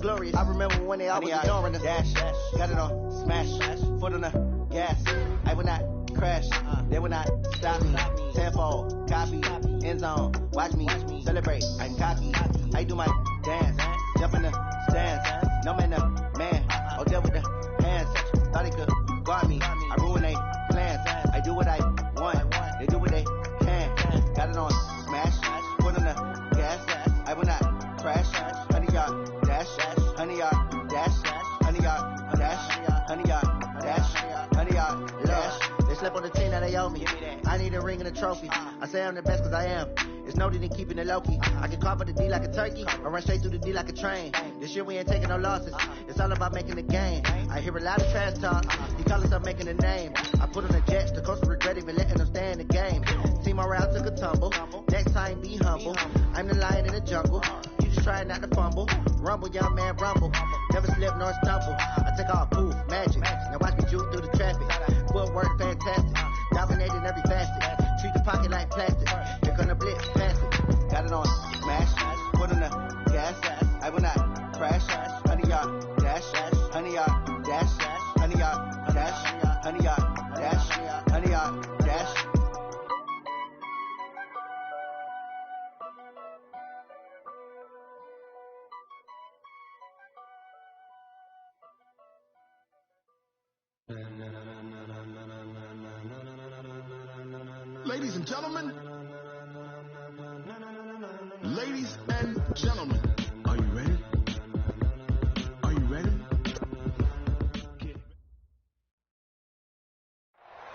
glorious. I remember when they always ignoring us. Dash, got it on, smash, foot on the gas. I will not crash, they will not stop me. Tenfold, copy, end zone, watch me celebrate. I'm cocky, I do my dance, jump in the stands. No man, man, oh deal with the hands. Thought he could guard me, I ruin they plans. I do what I want, they do what they can. Got it on, smash, foot on the gas. I will not crash, 100-yard dash, 100-yard dash, 100-yard dash, 100-yard dash, 100-yard dash. They slept on the team that they owe me. I need a ring and a trophy. I say I'm the best cause I am. It's no need in keeping it low-key. I can carve for the D like a turkey, or run straight through the D like a train. This year we ain't taking no losses. It's all about making the game. I hear a lot of trash talk. He call us up making a name. I put on the Jets. The coach regret even letting them stay in the game. Team morale took a tumble. Next time be humble. I'm the lion in the jungle. You just try not to fumble. Rumble, young man, rumble. Never slip nor stumble. I take off, poof, magic. Now watch me juke through the traffic. Footwork fantastic. Dominating every facet. Treat the pocket like plastic. They're gonna blitz, pass it. Got it on, smash. Put on the gas. I will not crash. 100-yard dash. 100-yard dash. 100-yard dash. 100-yard dash. 100-yard dash. Ladies and gentlemen, are you ready? Are you ready?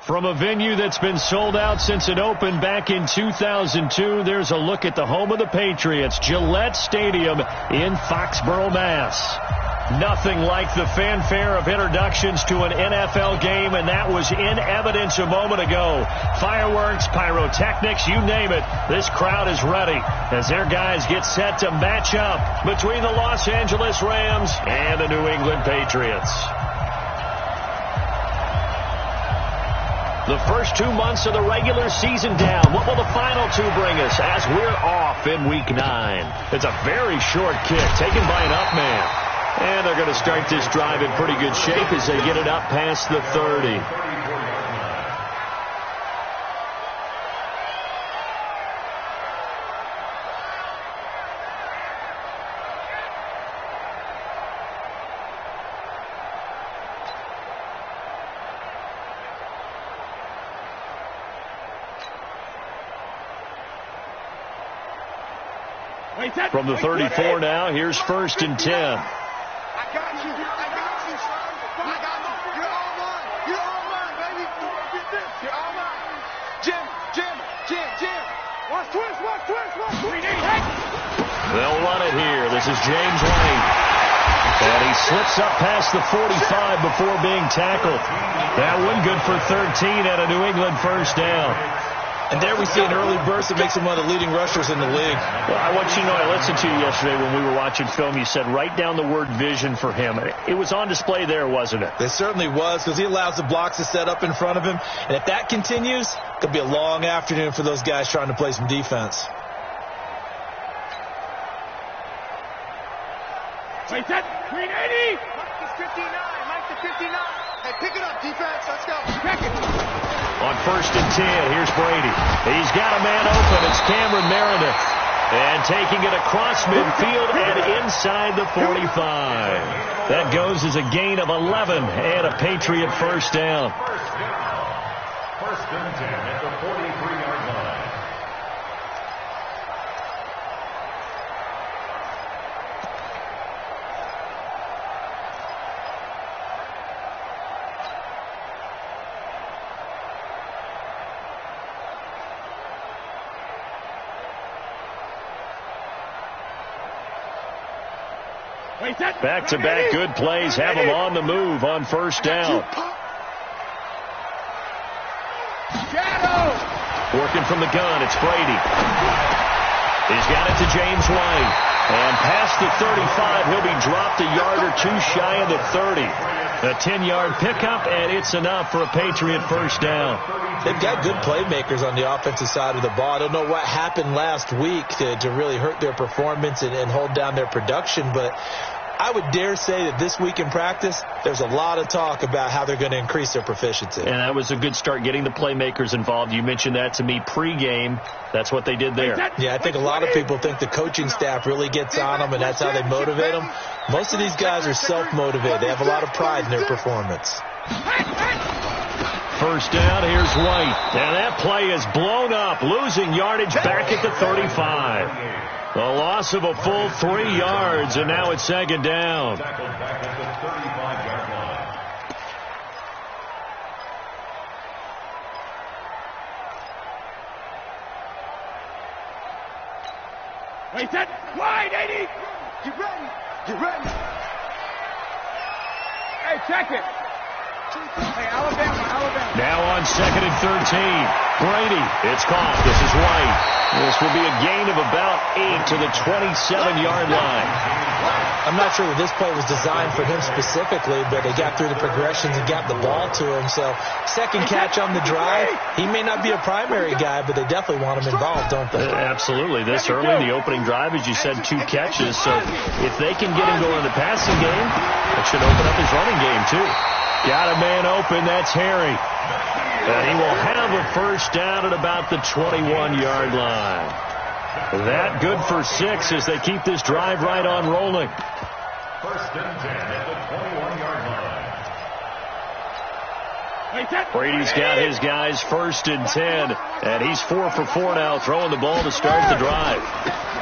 From a venue that's been sold out since it opened back in 2002, there's a look at the home of the Patriots, Gillette Stadium in Foxborough, Mass. Nothing like the fanfare of introductions to an NFL game, and that was in evidence a moment ago. Fireworks, pyrotechnics, you name it. This crowd is ready as their guys get set to match up between the Los Angeles Rams and the New England Patriots. The first 2 months of the regular season down. What will the final two bring us as we're off in Week 9? It's a very short kick taken by an up man. And they're going to start this drive in pretty good shape as they get it up past the 30. From the 34 now, here's 1st and 10. They'll run it here. This is James Lane. And he slips up past the 45 before being tackled. That one good for 13 and a New England first down. And there we see an early burst that makes him one of the leading rushers in the league. Well, I want you to know, I listened to you yesterday when we were watching film. You said write down the word vision for him. It was on display there, wasn't it? It certainly was, because he allows the blocks to set up in front of him. And if that continues, it could be a long afternoon for those guys trying to play some defense. Wait, that 380. Mike is 59. Mike to 59. Hey, pick it up, defense. Let's go. Pick it. On 1st and 10, here's Brady. He's got a man open. It's Cameron Meredith. And taking it across midfield and inside the 45. That goes as a gain of 11 and a Patriot first down. First and 10 at the 43-yard line. Back-to-back good plays have him on the move on first down. Working from the gun, it's Brady. He's got it to James White. And past the 35, he'll be dropped a yard or two shy of the 30. A 10-yard pickup, and it's enough for a Patriot first down. They've got good playmakers on the offensive side of the ball. I don't know what happened last week to really hurt their performance and hold down their production, but I would dare say that this week in practice, there's a lot of talk about how they're going to increase their proficiency. And that was a good start getting the playmakers involved. You mentioned that to me pregame. That's what they did there. Yeah, I think a lot of people think the coaching staff really gets on them, and that's how they motivate them. Most of these guys are self-motivated. They have a lot of pride in their performance. First down, here's White. And that play is blown up, losing yardage back at the 35. The loss of a full 3 yards, and now it's second down. Tackled back at the 35-yard line. Wait, set, wide, 80. Get ready. Get ready. Hey, check it. Hey, Alabama. Now on 2nd and 13. Brady, it's caught. This is White. This will be a gain of about 8 to the 27-yard line. I'm not sure that this play was designed for him specifically, but they got through the progressions and got the ball to him. So second catch on the drive. He may not be a primary guy, but they definitely want him involved, don't they? Absolutely. This early in the opening drive, as you said, 2 catches. So if they can get him going in the passing game, it should open up his running game too. Got a man open. That's Harry. And he will have a first down at about the 21-yard line. That good for 6 as they keep this drive right on rolling. First and 10 at the 21-yard line. Brady's got his guys first and 10, and he's 4 for 4 now, throwing the ball to start the drive.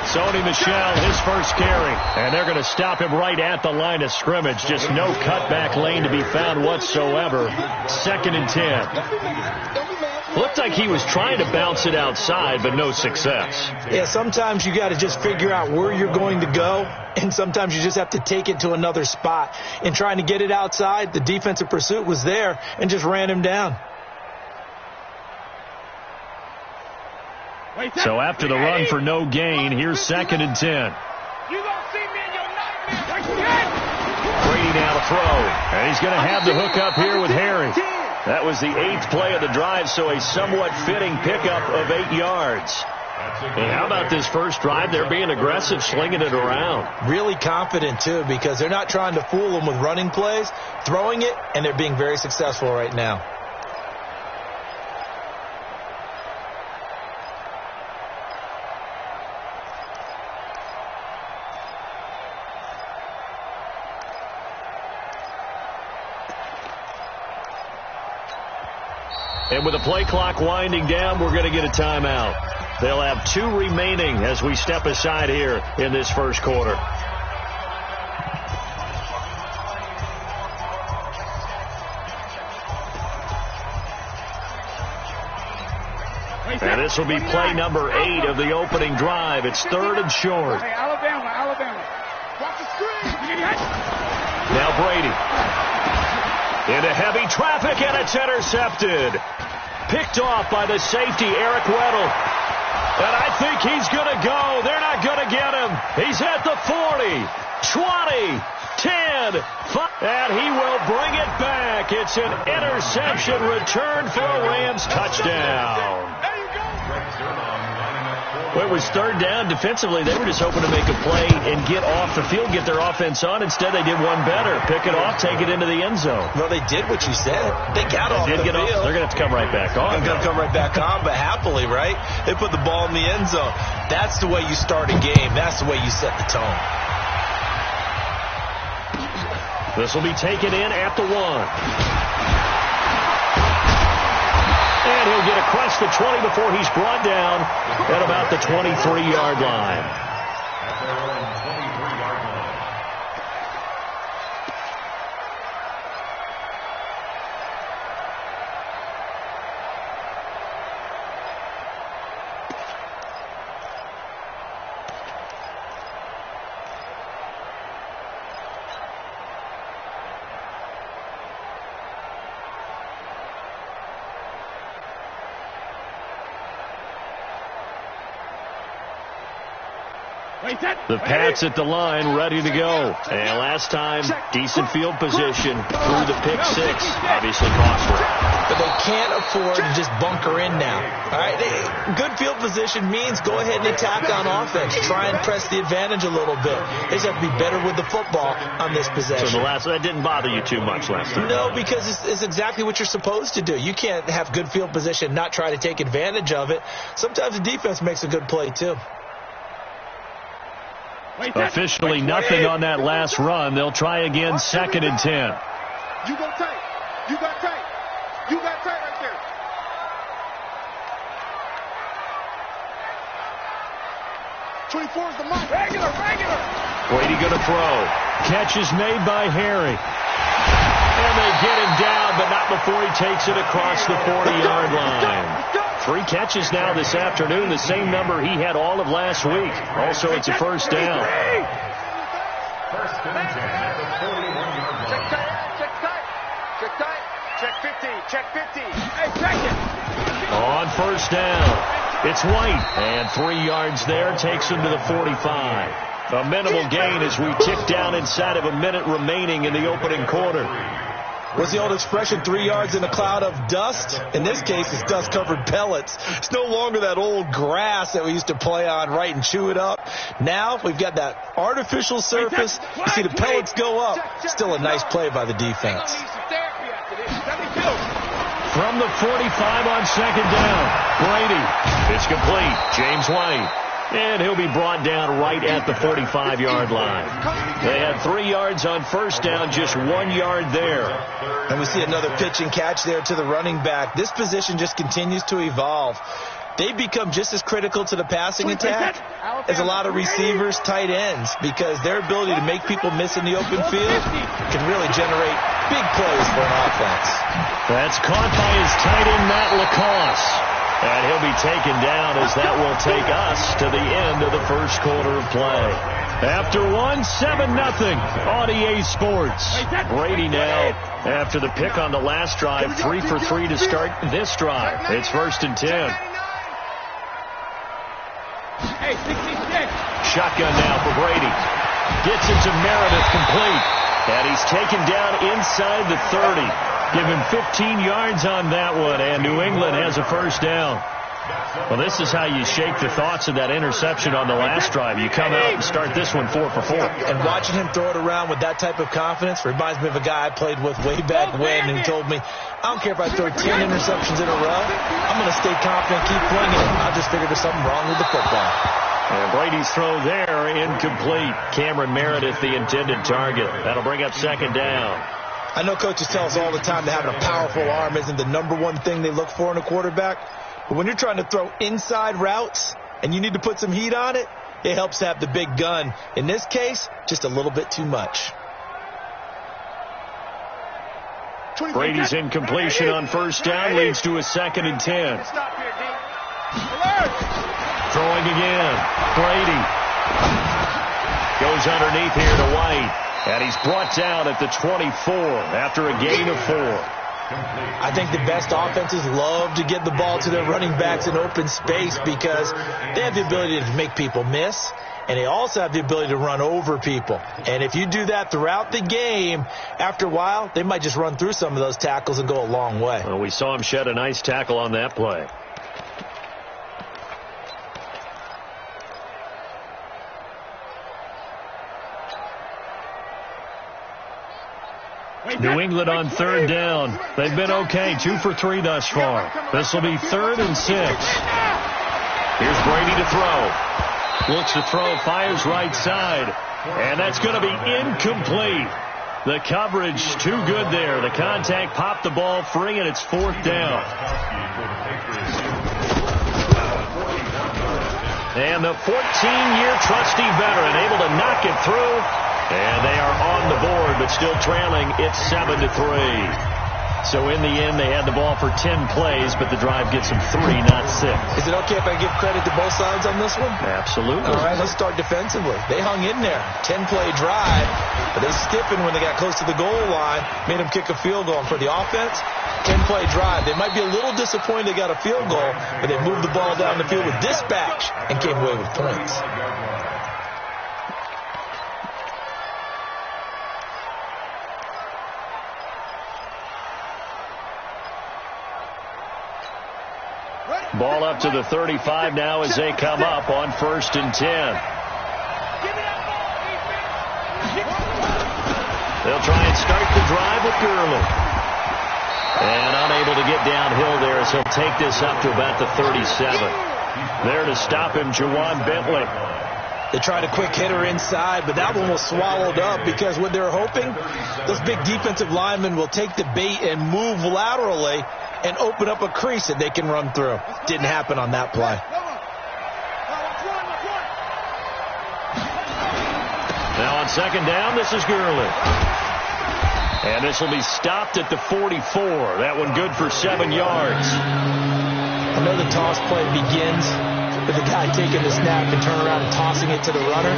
Sony Michel, his first carry, and they're going to stop him right at the line of scrimmage. Just no cutback lane to be found whatsoever. 2nd and 10. Looked like he was trying to bounce it outside, but no success. Yeah, sometimes you got to just figure out where you're going to go, and sometimes you just have to take it to another spot. In trying to get it outside, the defensive pursuit was there and just ran him down. So after the run for no gain, here's 2nd and 10. You gonna see me in your nightmare. Brady now to throw, and he's going to have the hook up here with Harry. That was the 8th play of the drive, so a somewhat fitting pickup of 8 yards. And how about this first drive? They're being aggressive, slinging it around. Really confident, too, because they're not trying to fool them with running plays, throwing it, and they're being very successful right now. And with the play clock winding down, we're going to get a timeout. They'll have 2 remaining as we step aside here in this first quarter. And this will be play number 8 of the opening drive. It's 3rd and short. Hey, Alabama. Watch the screen. Now Brady. Into heavy traffic, and it's intercepted. Picked off by the safety, Eric Weddle. And I think he's going to go. They're not going to get him. He's at the 40, 20, 10, 5. And he will bring it back. It's an interception return for a Rams touchdown. There you go. Well, it was 3rd down. Defensively, they were just hoping to make a play and get off the field, get their offense on. Instead, they did one better. Pick it off, take it into the end zone. Well, they did what you said. They got off the field. They're going to have to come right back on. They're going to come right back on, but happily, right? They put the ball in the end zone. That's the way you start a game. That's the way you set the tone. This will be taken in at the 1. And he'll get across the 20 before he's brought down at about the 23-yard line. At their own 23-yard line. The Pats at the line, ready to go. And last time, decent field position through the pick six. Obviously costly. But they can't afford to just bunker in now. All right, good field position means go ahead and attack on offense. Try and press the advantage a little bit. They just have to be better with the football on this possession. So that didn't bother you too much last time? No, because it's exactly what you're supposed to do. You can't have good field position, not try to take advantage of it. Sometimes the defense makes a good play, too. Officially nothing on that last run. They'll try again, 2nd and 10. You go tight. You got tight. You got tight right there. '24 is the mark. Regular. Brady going to throw. Catch is made by Harry. And they get him down, but not before he takes it across the 40-yard line. 3 catches now this afternoon, the same number he had all of last week. Also, it's a first down. First and 10 at the 41-yard line. Check tight. Check 50. Check 50. Hey, check it. On first down, it's White. And 3 yards there takes him to the 45. A minimal gain as we tick down inside of a minute remaining in the opening quarter. What's the old expression, 3 yards in a cloud of dust? In this case, it's dust-covered pellets. It's no longer that old grass that we used to play on, right, and chew it up. Now we've got that artificial surface. You see the pellets go up. Still a nice play by the defense. From the 45 on 2nd down, Brady. It's complete. James White. And he'll be brought down right at the 45-yard line. They had 3 yards on first down, just 1 yard there. And we see another pitch and catch there to the running back. This position just continues to evolve. They become just as critical to the passing attack as a lot of receivers, tight ends, because their ability to make people miss in the open field can really generate big plays for an offense. That's caught by his tight end, Matt Lacoste. And he'll be taken down as that will take us to the end of the first quarter of play. After 7-0 on EA Sports. Brady now, after the pick on the last drive, 3 for 3 to start this drive. It's 1st and 10. Shotgun now for Brady. Gets it to Meredith, complete. And he's taken down inside the 30. Give him 15 yards on that one, and New England has a first down. Well, this is how you shake the thoughts of that interception on the last drive. You come out and start this one 4 for 4. And watching him throw it around with that type of confidence reminds me of a guy I played with way back when, and he told me, I don't care if I throw 10 interceptions in a row. I'm going to stay confident, keep flinging it. I'll just figure there's something wrong with the football. And Brady's throw there, incomplete. Cameron Meredith, the intended target. That'll bring up 2nd down. I know coaches tell us all the time that having a powerful arm isn't the #1 thing they look for in a quarterback. But when you're trying to throw inside routes and you need to put some heat on it, it helps to have the big gun. In this case, just a little bit too much. Brady's incompletion on first down leads to a 2nd and 10. Throwing again. Brady goes underneath here to White. And he's brought down at the 24 after a gain of 4. I think the best offenses love to get the ball to their running backs in open space because they have the ability to make people miss, and they also have the ability to run over people. And if you do that throughout the game, after a while, they might just run through some of those tackles and go a long way. Well, we saw him shed a nice tackle on that play. New England on 3rd down. They've been okay, 2 for 3 thus far. This will be 3rd and 6. Here's Brady to throw. Looks to throw, fires right side. And that's going to be incomplete. The coverage too good there. The contact popped the ball free, and it's 4th down. And the 14-year trusty veteran able to knock it through. And they are on the board, but still trailing. It's 7-3. So in the end, they had the ball for 10 plays, but the drive gets them 3, not 6. Is it okay if I give credit to both sides on this one? Absolutely. All right, let's start defensively. They hung in there. 10-play drive, but they stiffened when they got close to the goal line, made them kick a field goal. And for the offense, 10-play drive. They might be a little disappointed they got a field goal, but they moved the ball down the field with dispatch and came away with points. Ball up to the 35 now as they come up on 1st and 10. They'll try and start the drive with Gurley. And unable to get downhill there as he'll take this up to about the 37. There to stop him, Juwan Bentley. They tried a quick hitter inside, but that one was swallowed up because what they're hoping, those big defensive linemen will take the bait and move laterally and open up a crease that they can run through. Didn't happen on that play. Now on 2nd down, this is Gurley. And this will be stopped at the 44. That one good for 7 yards. I know the toss play begins with the guy taking the snap and turn around and tossing it to the runner.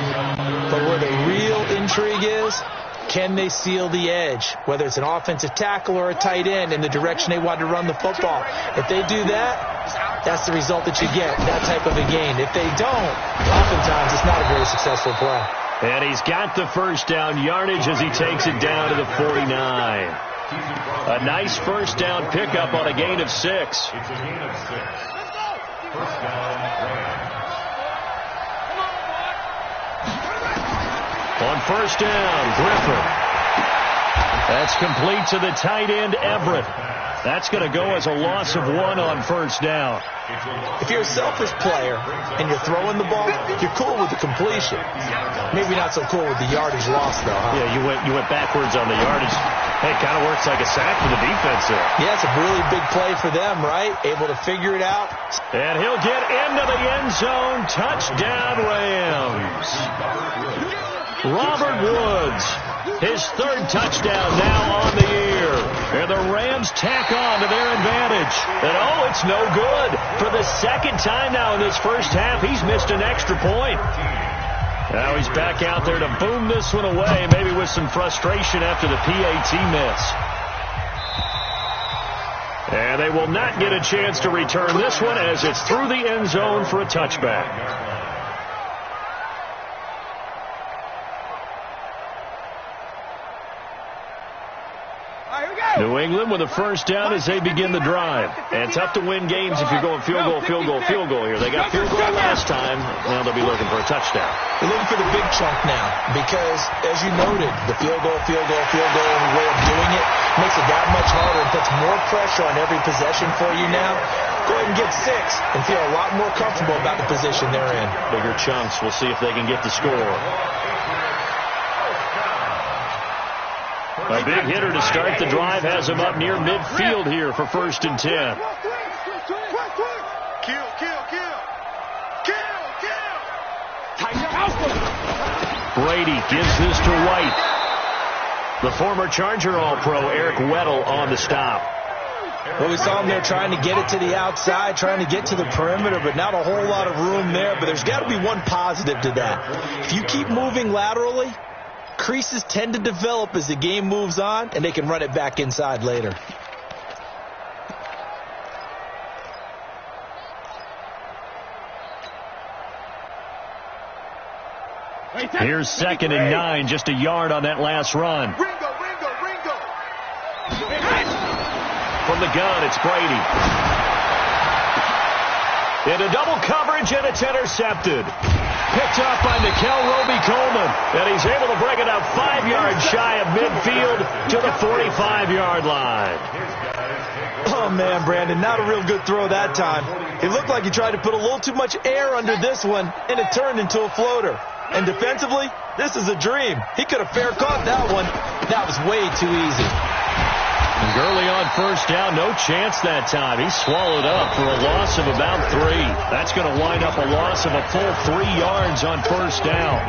But where the real intrigue is, can they seal the edge, whether it's an offensive tackle or a tight end, in the direction they want to run the football? If they do that, that's the result that you get, that type of a gain. If they don't, oftentimes it's not a very successful play. And he's got the first down yardage as he takes it down to the 49. A nice first down pickup on a gain of 6. It's a gain of 6. First down, Rams. On 1st down, Griffin. That's complete to the tight end, Everett. That's going to go as a loss of 1 on 1st down. If you're a selfish player and you're throwing the ball, you're cool with the completion. Maybe not so cool with the yardage loss, though, huh? Yeah, you went backwards on the yardage. Hey, it kind of works like a sack for the defense there. Yeah, it's a really big play for them, right? Able to figure it out. And he'll get into the end zone. Touchdown, Rams. Robert Woods, his 3rd touchdown now on the year. And the Rams tack on to their advantage. And, oh, it's no good. For the 2nd time now in this first half, he's missed an extra point. Now he's back out there to boom this one away, maybe with some frustration after the PAT miss. And they will not get a chance to return this one as it's through the end zone for a touchback. New England with a first down as they begin the drive. And tough to win games if you're going field goal here. They got field goal last time. Now they'll be looking for a touchdown. They're looking for the big chunk now because, as you noted, the field goal way of doing it makes it that much harder and puts more pressure on every possession for you now. Go ahead and get 6 and feel a lot more comfortable about the position they're in. Bigger chunks. We'll see if they can get the score. A big hitter to start the drive has him up near midfield here for 1st and 10. Brady gives this to White. The former Charger All-Pro Eric Weddle on the stop. Well, we saw him there trying to get it to the outside, trying to get to the perimeter, but not a whole lot of room there. But there's got to be one positive to that. If you keep moving laterally, creases tend to develop as the game moves on, and they can run it back inside later. Here's 2nd and 9, just a yard on that last run. From the gun, it's Brady. Into double coverage, and it's intercepted. Picked up by Nickel Roby-Coleman, and he's able to bring it up 5 yards shy of midfield to the 45-yard line. Oh, man, Brandon, not a real good throw that time. It looked like he tried to put a little too much air under this one, and it turned into a floater. And defensively, this is a dream. He could have fair caught that one. That was way too easy. And Gurley on first down, no chance that time. He's swallowed up for a loss of about 3. That's going to wind up a loss of a full 3 yards on first down.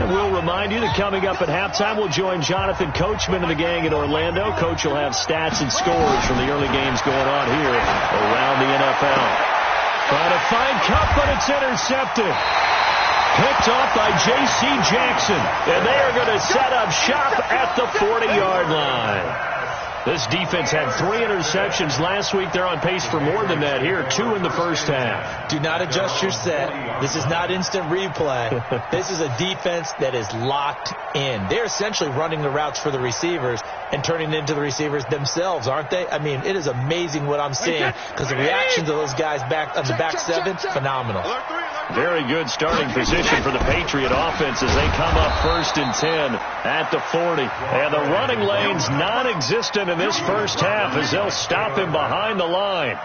And we'll remind you that coming up at halftime, we'll join Jonathan Coachman and the gang in Orlando. Coach will have stats and scores from the early games going on here around the NFL. Trying to find Cup, but it's intercepted. Picked off by J.C. Jackson. And they are going to set up shop at the 40-yard line. This defense had 3 interceptions last week. They're on pace for more than that here, 2 in the first half. Do not adjust your set. This is not instant replay. This is a defense that is locked in. They're essentially running the routes for the receivers and turning into the receivers themselves, aren't they? I mean, it is amazing what I'm seeing because the reaction to those guys back on the back seven, phenomenal. Very good starting position for the Patriot offense as they come up 1st and 10 at the 40. And the running lane's non-existent in this first half as they'll stop him behind the line.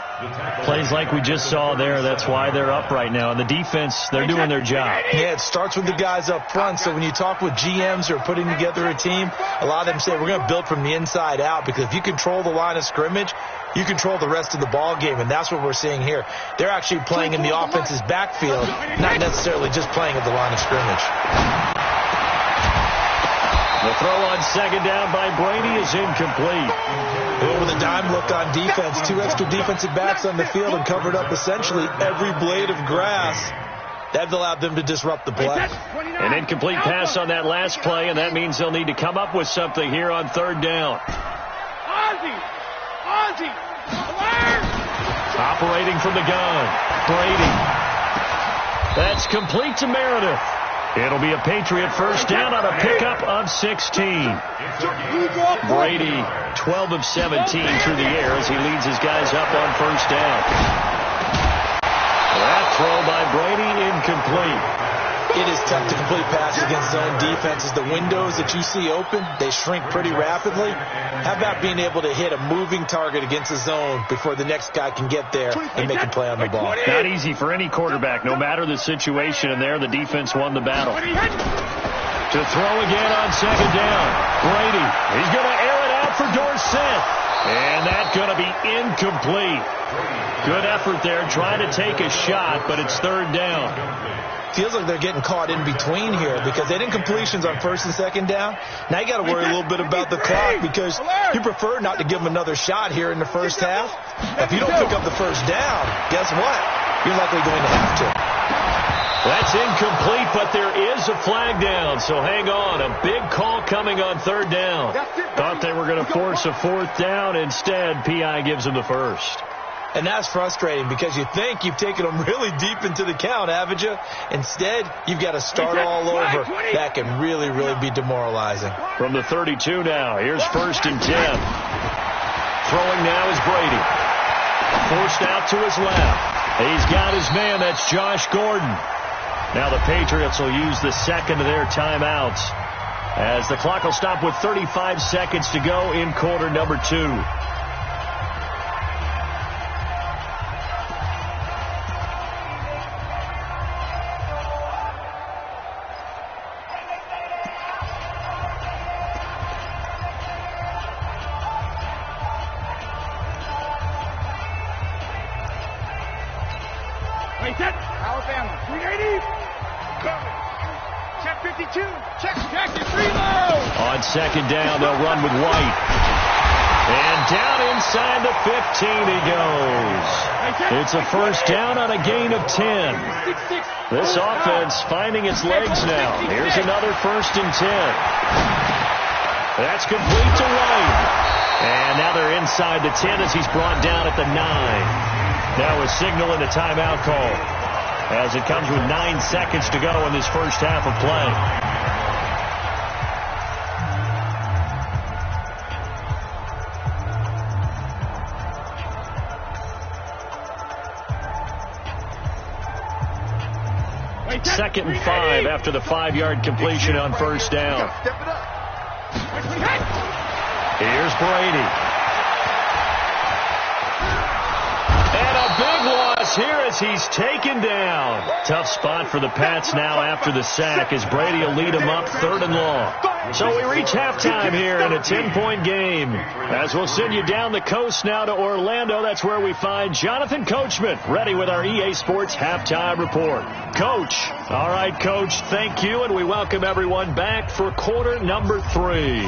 Plays like we just saw there. That's why they're up right now. And the defense, they're doing their job. Yeah, it starts with the guys up front. So when you talk with GMs who are putting together a team, a lot of them say we're going to build from the inside out because if you control the line of scrimmage, you control the rest of the ball game, and that's what we're seeing here. They're actually playing in the offense's backfield, not necessarily just playing at the line of scrimmage. The throw on 2nd down by Brady is incomplete. With a dime look on defense, 2 extra defensive backs on the field and covered up essentially every blade of grass. That allowed them to disrupt the play. An incomplete pass on that last play, and that means they'll need to come up with something here on 3rd down. Operating from the gun, Brady. That's complete to Meredith. It'll be a Patriot first down on a pickup of 16. Brady, 12 of 17 through the air as he leads his guys up on 1st down. That throw by Brady incomplete. It is tough to complete passes against zone defenses. The windows that you see open, they shrink pretty rapidly. How about being able to hit a moving target against a zone before the next guy can get there and make a play on the ball? Not easy for any quarterback, no matter the situation, and there the defense won the battle. To throw again on 2nd down. Brady, he's going to air it out for Dorsett. And that's going to be incomplete. Good effort there, trying to take a shot, but it's 3rd down. Feels like they're getting caught in between here because they didn't completions on 1st and 2nd down. Now you got to worry a little bit about the clock because you prefer not to give them another shot here in the first half. If you don't pick up the 1st down, guess what? You're likely going to have to. That's incomplete, but there is a flag down, so hang on. A big call coming on 3rd down. Thought they were going to force a 4th down. Instead, P.I. gives them the 1st. And that's frustrating because you think you've taken them really deep into the count, haven't you? Instead, you've got to start all over. That can really, really be demoralizing. From the 32 now, here's 1st and 10. Throwing now is Brady. Forced out to his left. He's got his man. That's Josh Gordon. Now the Patriots will use the 2nd of their timeouts as the clock will stop with 35 seconds to go in quarter number 2. Alabama, 380. Check 52. Check it. Reload. On 2nd down, they'll run with White. And down inside the 15 he goes. It's a 1st down on a gain of 10. This offense finding its legs now. Here's another 1st and 10. That's complete to White. And now they're inside the 10 as he's brought down at the 9. Now a signal and a timeout call as it comes with 9 seconds to go in this first half of play. Second and 5 after the 5-yard completion on 1st down. Here's Brady. And a big loss here as he's taken down. Tough spot for the Pats now after the sack as Brady will lead them up 3rd and long. So we reach halftime here in a 10-point game. As we'll send you down the coast now to Orlando, that's where we find Jonathan Coachman, ready with our EA Sports Halftime Report. Coach. All right, Coach, thank you, and we welcome everyone back for quarter number 3.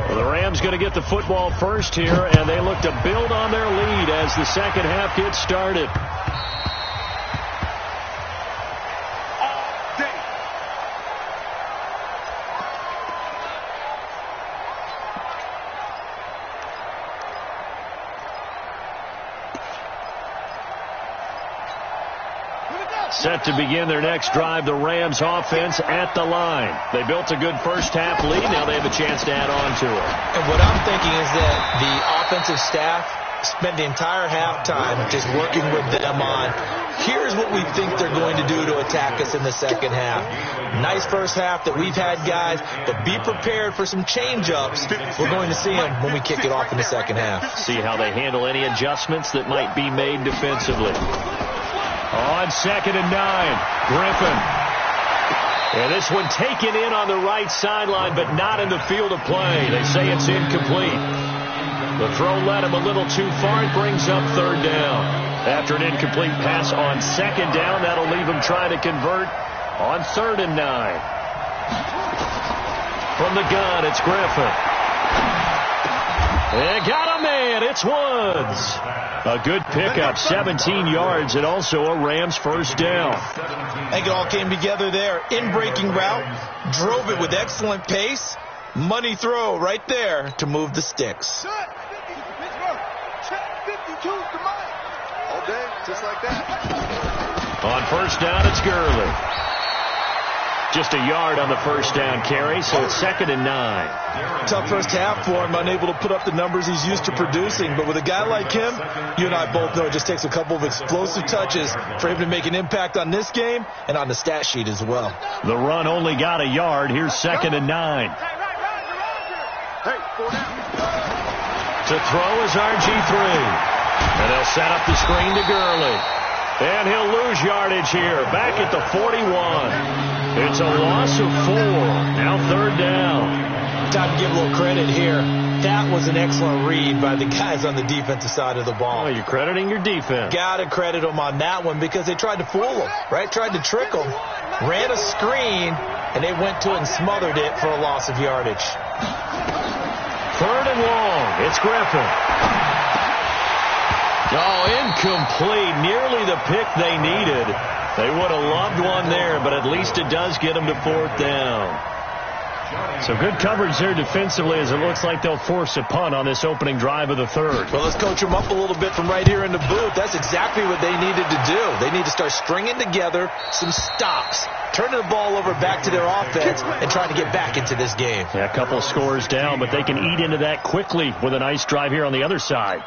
Well, the Rams going to get the football first here, and they look to build on their lead as the second half gets started. Set to begin their next drive, the Rams offense at the line. They built a good first half lead. Now they have a chance to add on to it. And what I'm thinking is that the offensive staff spent the entire halftime just working with them on, here's what we think they're going to do to attack us in the second half. Nice first half that we've had, guys, but be prepared for some change-ups. We're going to see them when we kick it off in the second half. See how they handle any adjustments that might be made defensively. On 2nd and 9, Griffin. And this one taken in on the right sideline, but not in the field of play. They say it's incomplete. The throw led him a little too far. It brings up 3rd down. After an incomplete pass on 2nd down, that'll leave him trying to convert on 3rd and 9. From the gun, it's Griffin. They got a man. It's Woods. A good pickup, 17 yards, and also a Rams first down. I think it all came together there. In-breaking route, drove it with excellent pace. Money throw right there to move the sticks. 52, come on. All day, just like that. On first down, it's Gurley. Just a yard on the first down carry, so it's 2nd and 9. Tough first half for him, unable to put up the numbers he's used to producing. But with a guy like him, you and I both know it just takes a couple of explosive touches for him to make an impact on this game and on the stat sheet as well. The run only got a yard. Here's 2nd and 9. To throw is RG3. And they'll set up the screen to Gurley. And he'll lose yardage here. Back at the 41. It's a loss of 4. Now 3rd down. Time to give a little credit here. That was an excellent read by the guys on the defensive side of the ball. Oh, you're crediting your defense. Got to credit them on that one because they tried to fool them, right? Tried to trick them. Ran a screen, and they went to it and smothered it for a loss of yardage. 3rd and long. It's Griffin. Oh, incomplete. Nearly the pick they needed. They would have loved one there, but at least it does get them to 4th down. So good coverage there defensively as it looks like they'll force a punt on this opening drive of the 3rd. Well, let's coach them up a little bit from right here in the booth. That's exactly what they needed to do. They need to start stringing together some stops, turning the ball over back to their offense, and trying to get back into this game. Yeah, a couple scores down, but they can eat into that quickly with a nice drive here on the other side.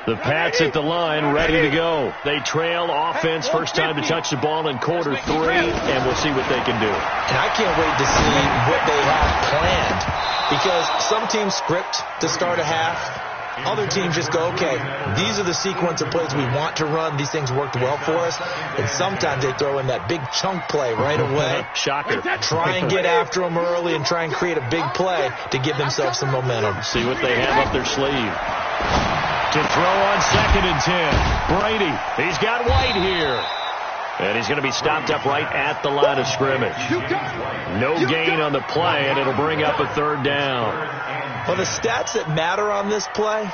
The Pats at the line, ready to go. They trail offense, first time to touch the ball in quarter 3, and we'll see what they can do. And I can't wait to see what they have planned, because some teams script to start a half. Other teams just go, okay, these are the sequence of plays we want to run. These things worked well for us. And sometimes they throw in that big chunk play right away. Shocker. Try and get after them early and try and create a big play to give themselves some momentum. See what they have up their sleeve. To throw on 2nd and 10. Brady, he's got White here. And he's going to be stopped up right at the line of scrimmage. No gain on the play, and it'll bring up a 3rd down. Well, the stats that matter on this play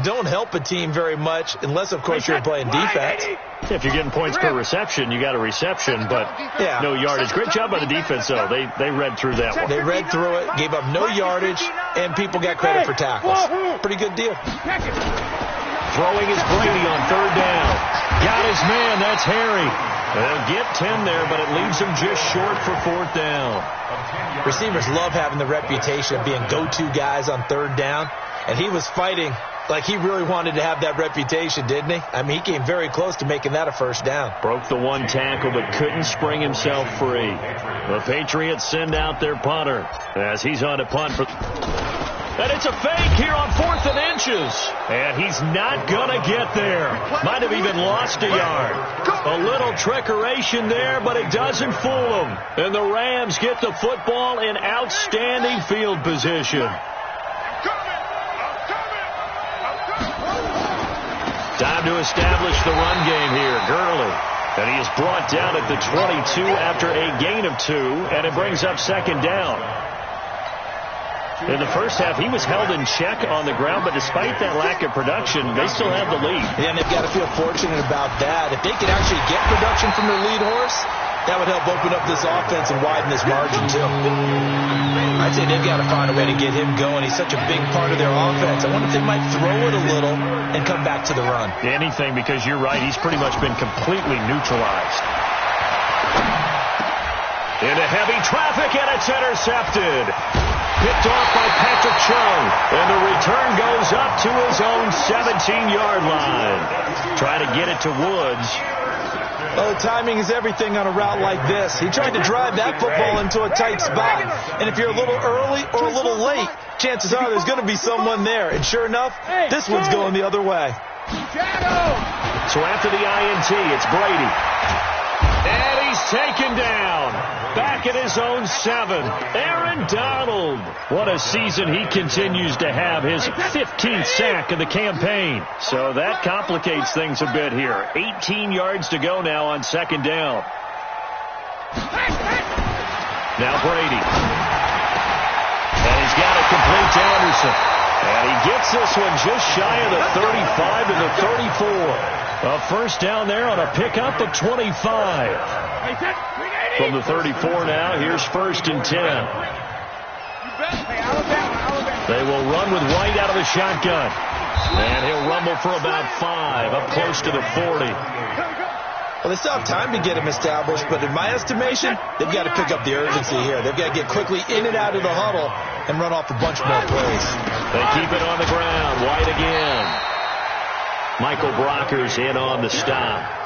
don't help a team very much unless, of course, you're playing defense. If you're getting points per reception, you got a reception, but no yardage. Great job by the defense, though. They read through that one. They read through it, gave up no yardage, and people got credit for tackles. Pretty good deal. Throwing is Brady on 3rd down. Got his man. That's Harry. They'll get 10 there, but it leaves them just short for 4th down. Receivers love having the reputation of being go-to guys on 3rd down, and he was fighting like he really wanted to have that reputation, didn't he? I mean, he came very close to making that a first down. Broke the one tackle, but couldn't spring himself free. The Patriots send out their punter as he's on a punt for... And it's a fake here on 4th and inches. And he's not going to get there. Might have even lost a yard. A little trickeration there, but it doesn't fool him. And the Rams get the football in outstanding field position. Time to establish the run game here. Gurley. And he is brought down at the 22 after a gain of 2. And it brings up 2nd down. In the first half, he was held in check on the ground, but despite that lack of production, they still have the lead. Yeah, and they've got to feel fortunate about that. If they could actually get production from their lead horse, That would help open up this offense and widen this margin, too. I'd say they've got to find a way to get him going. He's such a big part of their offense. I wonder if they might throw it a little and come back to the run. Anything, because you're right. He's pretty much been completely neutralized. Into heavy traffic, and it's intercepted. Picked off by Patrick Chung, and the return goes up to his own 17-yard line. Try to get it to Woods. Oh, timing is everything on a route like this. He tried to drive that football into a tight spot. And if you're a little early or a little late, chances are there's going to be someone there. And sure enough, this one's going the other way. So after the INT, it's Brady. And he's taken down. Back at his own 7. Aaron Donald. What a season he continues to have. His 15th sack of the campaign. So that complicates things a bit here. 18 yards to go now on second down. Now Brady. And he's got it complete to Anderson. And he gets this one just shy of the 35 to the 34. A first down there on a pickup of 25. From the 34 now, here's 1st and 10. They will run with White out of the shotgun. And he'll rumble for about 5, up close to the 40. Well, they still have time to get him established, but in my estimation, they've got to pick up the urgency here. They've got to get quickly in and out of the huddle and run off a bunch more plays. They keep it on the ground. White again. Michael Brocker's in on the stop.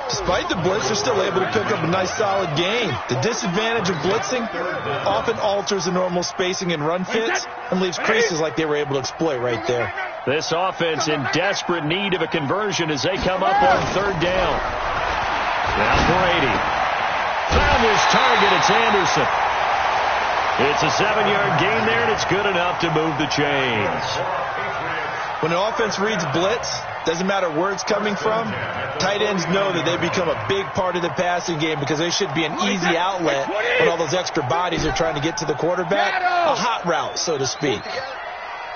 Despite the blitz, they're still able to pick up a nice solid gain. The disadvantage of blitzing often alters the normal spacing and run fits and leaves creases like they were able to exploit right there. This offense in desperate need of a conversion as they come up on 3rd down. Now Brady. Found his target. It's Anderson. It's a 7-yard gain there, and it's good enough to move the chains. When an offense reads blitz, doesn't matter where it's coming from, tight ends know that they become a big part of the passing game because they should be an easy outlet when all those extra bodies are trying to get to the quarterback. A hot route, so to speak.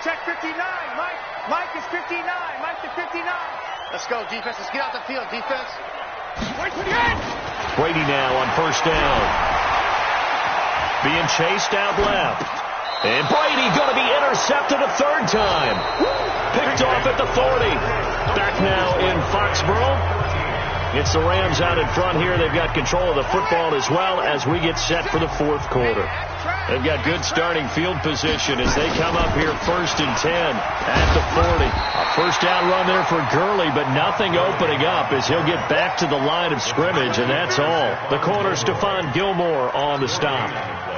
Check 59, Mike. Mike is 59. Mike to 59. Let's go, defense. Let's get out the field, defense. Brady now on 1st down. Being chased out left. And Brady going to be intercepted a 3rd time. Picked off at the 40. Back now in Foxborough. It's the Rams out in front here. They've got control of the football as well as we get set for the 4th quarter. They've got good starting field position as they come up here 1st and 10 at the 40. A first down run there for Gurley, but nothing opening up as he'll get back to the line of scrimmage, and that's all. The corner, Stephon Gilmore on the stop.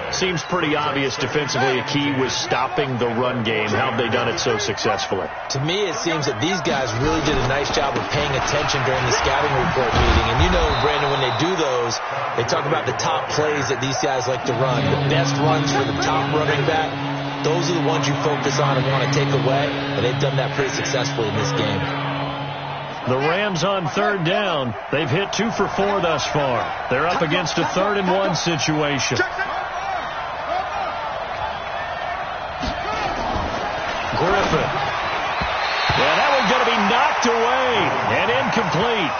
Seems pretty obvious defensively a key was stopping the run game. How have they done it so successfully? To me, it seems that these guys really did a nice job of paying attention during the scouting report meeting. And you know, Brandon, when they do those, they talk about the top plays that these guys like to run. The best runs for the top running back, those are the ones you focus on and want to take away. And they've done that pretty successfully in this game. The Rams on 3rd down. They've hit 2 for 4 thus far. They're up against a 3rd and 1 situation. Griffin. Yeah, that one's going to be knocked away and incomplete.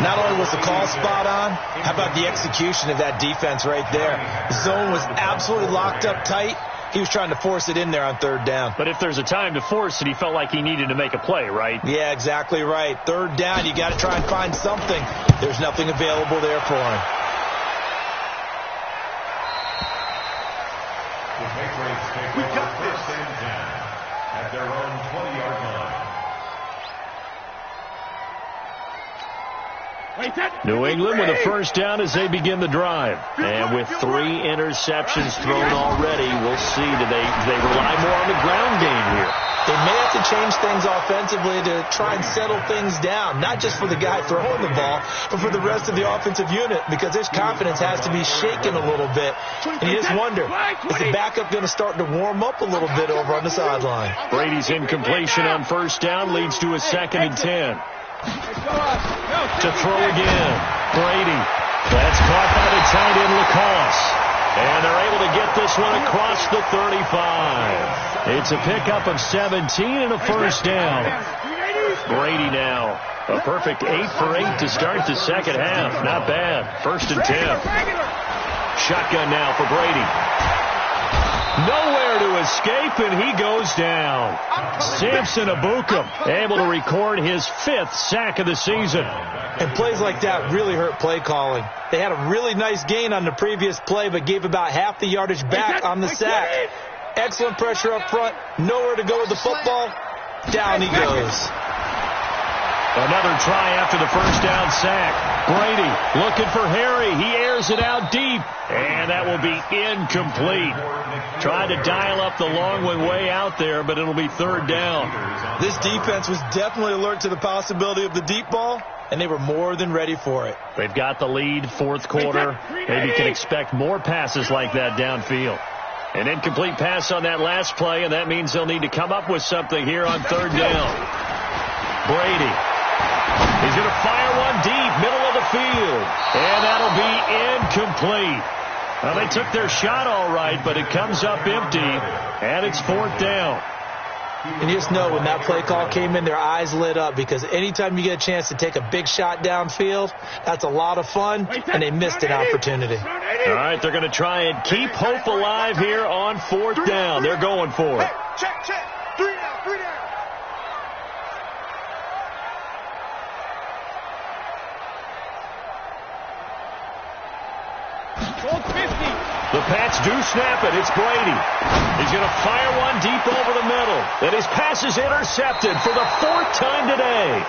Not only was the call spot on, how about the execution of that defense right there? The zone was absolutely locked up tight. He was trying to force it in there on 3rd down. But if there's a time to force it, he felt like he needed to make a play, right? Yeah, exactly right. 3rd down, you got to try and find something. There's nothing available there for him. We got this. At their own 20-yard line. New England with a first down as they begin the drive. And with 3 interceptions thrown already, we'll see. Do they rely more on the ground game here? They may have to change things offensively to try and settle things down, not just for the guy throwing the ball, but for the rest of the offensive unit, because his confidence has to be shaken a little bit. And you just wonder, is the backup going to start to warm up a little bit over on the sideline? Brady's incompletion on first down leads to a 2nd and 10. To throw again. Brady. That's caught by the tight end, Lacoste. And they're able to get this one across the 35. It's a pickup of 17 and a first down. Brady now. A perfect 8 for 8 to start the second half. Not bad. 1st and 10. Shotgun now for Brady. Nowhere to escape, and he goes down. Samson Ebukam able to record his 5th sack of the season. And plays like that really hurt play calling. They had a really nice gain on the previous play, but gave about half the yardage back on the sack. Excellent pressure up front. Nowhere to go with the football. Down he goes. Another try after the first down sack. Brady looking for Harry. He airs it out deep, and that will be incomplete. Tried to dial up the long one way out there, but it'll be 3rd down. This defense was definitely alert to the possibility of the deep ball, and they were more than ready for it. They've got the lead, 4th quarter. Maybe can expect more passes like that downfield. An incomplete pass on that last play, and that means they'll need to come up with something here on 3rd down. Brady. He's going to fire one deep, middle of the field, and that'll be incomplete. Well, they took their shot all right, but it comes up empty, and it's 4th down. And you just know when that play call came in, their eyes lit up, because anytime you get a chance to take a big shot downfield, that's a lot of fun, and they missed an opportunity. All right, they're going to try and keep hope alive here on 4th down. They're going for it. Check. 3 down. The Pats do snap it. It's Brady. He's going to fire one deep over the middle. And his pass is intercepted for the 4th time today.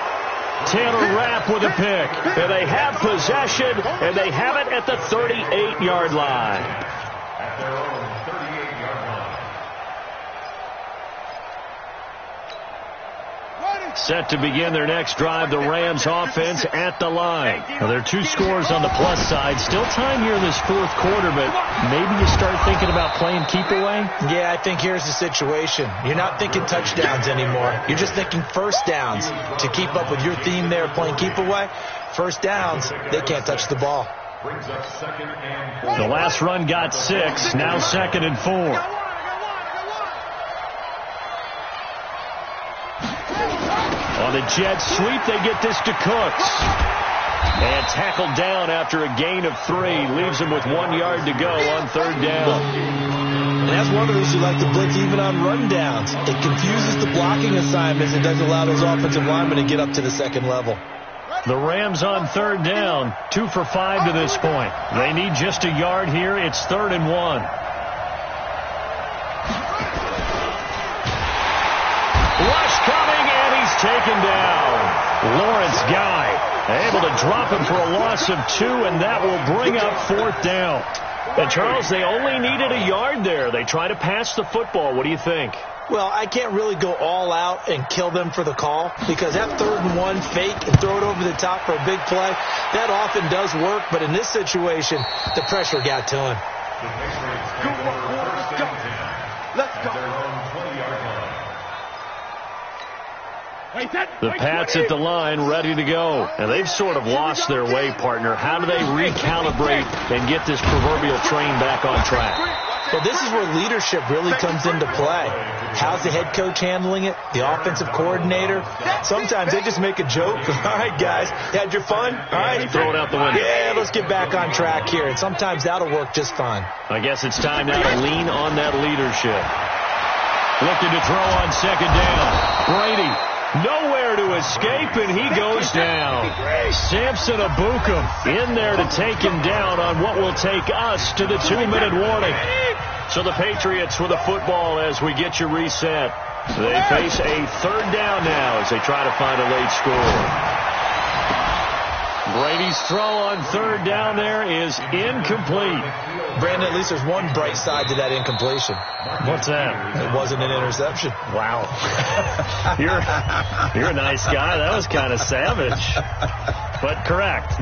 Taylor Rapp with a pick. And they have possession, and they have it at the 38-yard line. At their own 38-yard line. Set to begin their next drive, the Rams offense at the line. Now, there are 2 scores on the plus side. Still time here in this 4th quarter, but maybe you start thinking about playing keep away? Yeah, I think here's the situation. You're not thinking touchdowns anymore. You're just thinking first downs. To keep up with your theme there, playing keep away, first downs, they can't touch the ball. Brings up 2nd and 4. The last run got 6, now 2nd and 4. On the jet sweep, they get this to Cooks. And tackled down after a gain of 3. Leaves him with 1 yard to go on 3rd down. And that's one of those who like to blitz even on rundowns. It confuses the blocking assignments. It doesn't allow those offensive linemen to get up to the 2nd level. The Rams on 3rd down, 2 for 5 to this point. They need just a yard here. It's 3rd and 1. Rush coming, and he's taken down. Lawrence Guy able to drop him for a loss of 2, and that will bring up 4th down. And, Charles, they only needed a yard there. They try to pass the football. What do you think? Well, I can't really go all out and kill them for the call, because that 3rd and 1 fake and throw it over the top for a big play, that often does work. But in this situation, the pressure got to him. Let's go. The Pats at the line, ready to go. And they've sort of lost their way, partner. How do they recalibrate and get this proverbial train back on track? Well, this is where leadership really comes into play. How's the head coach handling it? The offensive coordinator? Sometimes they just make a joke. All right, guys, had your fun? All right. Throw it out the window. Yeah, let's get back on track here. And sometimes that'll work just fine. I guess it's time now to lean on that leadership. Looking to throw on 2nd down. Brady. Nowhere to escape, and he goes down. Samson Ebukam in there to take him down on what will take us to the 2-minute warning. So the Patriots with the football as we get you reset. They face a 3rd down now as they try to find a late score. Brady's throw on 3rd down there is incomplete. Brandon, at least there's one bright side to that incompletion. What's that? It wasn't an interception. Wow. You're a nice guy. That was kind of savage. But correct.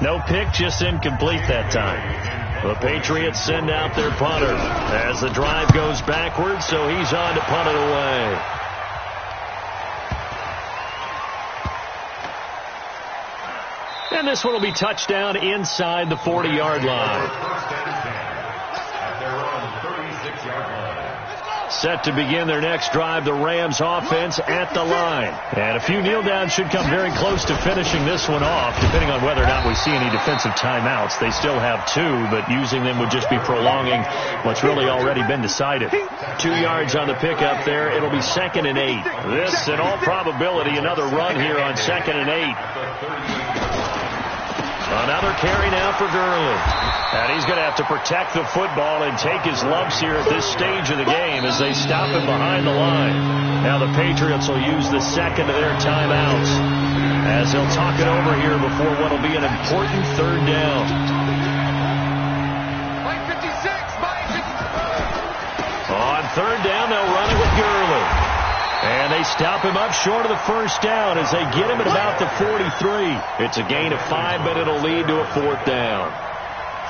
No pick, just incomplete that time. The Patriots send out their punter as the drive goes backwards, so he's on to punt it away. And this one will be touchdown inside the 40-yard line. Set to begin their next drive, the Rams offense at the line. And a few kneel downs should come very close to finishing this one off, depending on whether or not we see any defensive timeouts. They still have 2, but using them would just be prolonging what's really already been decided. 2 yards on the pickup there. It'll be 2nd and 8. This, in all probability, another run here on 2nd and 8. Another carry now for Gurley. And he's going to have to protect the football and take his lumps here at this stage of the game as they stop him behind the line. Now the Patriots will use the second of their timeouts as they'll talk it over here before what will be an important 3rd down. On 3rd down, they'll run it with Gurley. And they stop him up short of the 1st down as they get him at about the 43. It's a gain of 5, but it'll lead to a 4th down.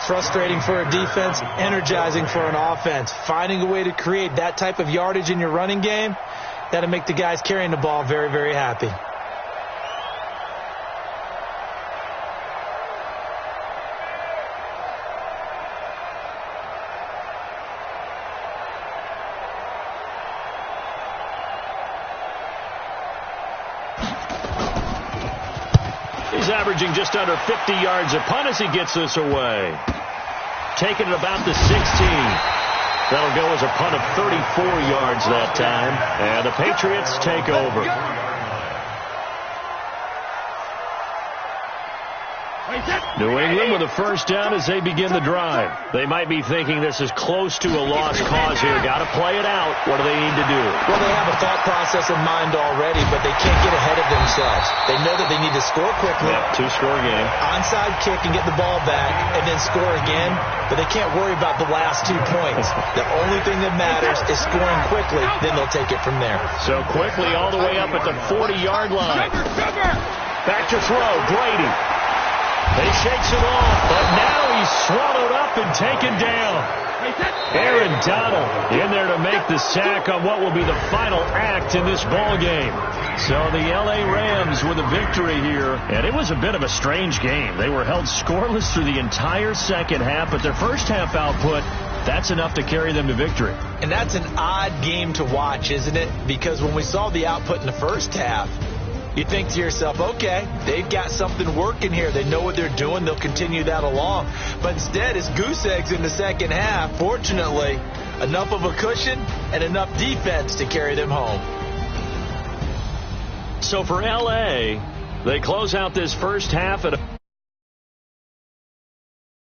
Frustrating for a defense, energizing for an offense. Finding a way to create that type of yardage in your running game, that'll make the guys carrying the ball very, very happy. He's averaging just under 50 yards a punt as he gets this away. Taking it about the 16. That'll go as a punt of 34 yards that time. And the Patriots take over. New England with a 1st down as they begin the drive. They might be thinking this is close to a lost cause here. Got to play it out. What do they need to do? Well, they have a thought process in mind already, but they can't get ahead of themselves. They know that they need to score quickly. Yep, 2-score game. Onside kick and get the ball back and then score again, but they can't worry about the last 2 points. The only thing that matters is scoring quickly, then they'll take it from there. So quickly all the way up at the 40-yard line. Back to throw, Brady. He shakes it off, but now he's swallowed up and taken down. Aaron Donald in there to make the sack on what will be the final act in this ball game. So the L.A. Rams with a victory here, and it was a bit of a strange game. They were held scoreless through the entire second half, but their first half output, that's enough to carry them to victory. And that's an odd game to watch, isn't it? Because when we saw the output in the first half, you think to yourself, okay, they've got something working here. They know what they're doing. They'll continue that along. But instead, it's goose eggs in the second half. Fortunately, enough of a cushion and enough defense to carry them home. So for L.A., they close out this first half at a